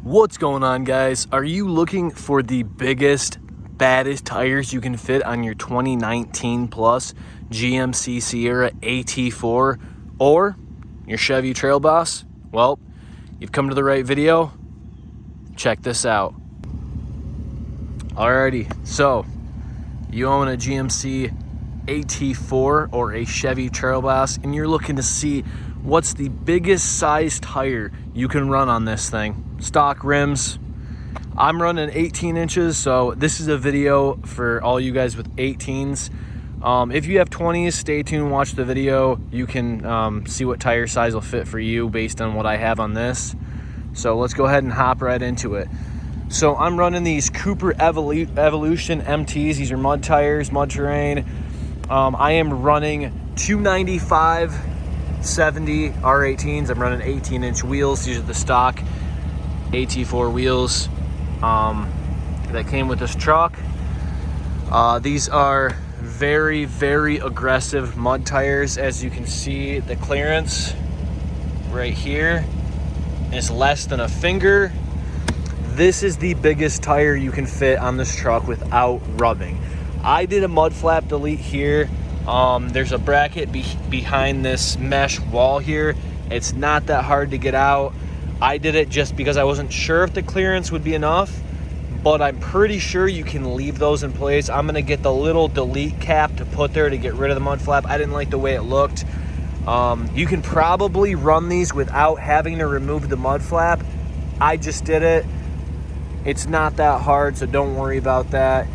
What's going on, guys? Are you looking for the biggest, baddest tires you can fit on your 2019 plus GMC Sierra AT4 or your Chevy TrailBoss? Well, you've come to the right video. Check this out. Alrighty, so you own a GMC AT4 or a Chevy TrailBoss and you're looking to see what's the biggest size tire you can run on this thing. Stock rims. I'm running 18 inches, so this is a video for all you guys with 18s. If you have 20s, stay tuned, watch the video. You can see what tire size will fit for you based on what I have on this. So let's go ahead and hop right into it. So I'm running these Cooper Evolution MTs. These are mud tires, mud terrain. I am running 295 70 R18s. I'm running 18-inch wheels. These are the stock AT4 wheels that came with this truck. These are very, very aggressive mud tires. As you can see, the clearance right here is less than a finger. This is the biggest tire you can fit on this truck without rubbing. I did a mud flap delete here. There's a bracket behind this mesh wall here. It's not that hard to get out. I did it just because I wasn't sure if the clearance would be enough, but I'm pretty sure you can leave those in place. I'm gonna get the little delete cap to put there to get rid of the mud flap. I didn't like the way it looked. You can probably run these without having to remove the mud flap. I just did it. It's not that hard, so don't worry about that.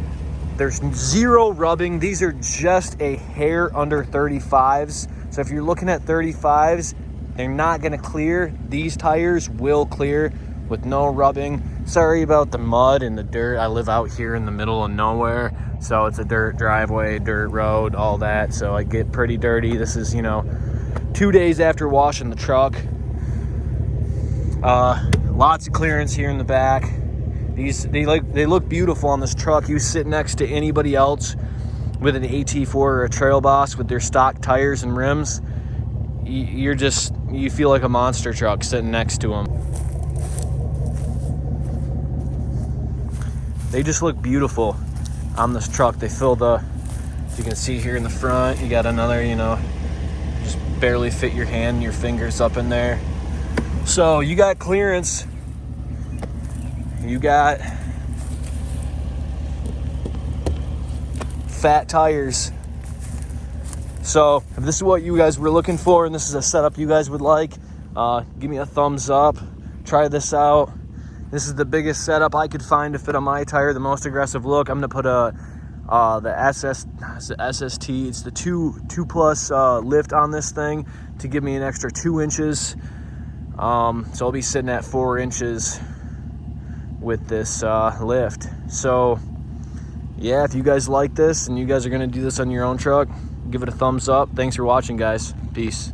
There's zero rubbing. These are just a hair under 35s. So if you're looking at 35s, they're not gonna clear. These tires will clear with no rubbing. Sorry about the mud and the dirt. I live out here in the middle of nowhere, so it's a dirt driveway, dirt road, all that. So I get pretty dirty. This is, 2 days after washing the truck. Lots of clearance here in the back. They look beautiful on this truck. You sit next to anybody else with an AT4 or a TrailBoss with their stock tires and rims, you feel like a monster truck sitting next to them. They just look beautiful on this truck. They fill as you can see here in the front, you got another, just barely fit your hand and your fingers up in there. So you got clearance. You got fat tires. So if this is what you guys were looking for and this is a setup you guys would like, give me a thumbs up. Try this out. This is the biggest setup I could find to fit on my tire, the most aggressive look. I'm gonna put the SST. It's the 2 plus lift on this thing to give me an extra 2 inches. So I'll be sitting at 4 inches with this lift. So yeah, if you guys like this and you guys are gonna do this on your own truck, give it a thumbs up. Thanks for watching, guys. Peace.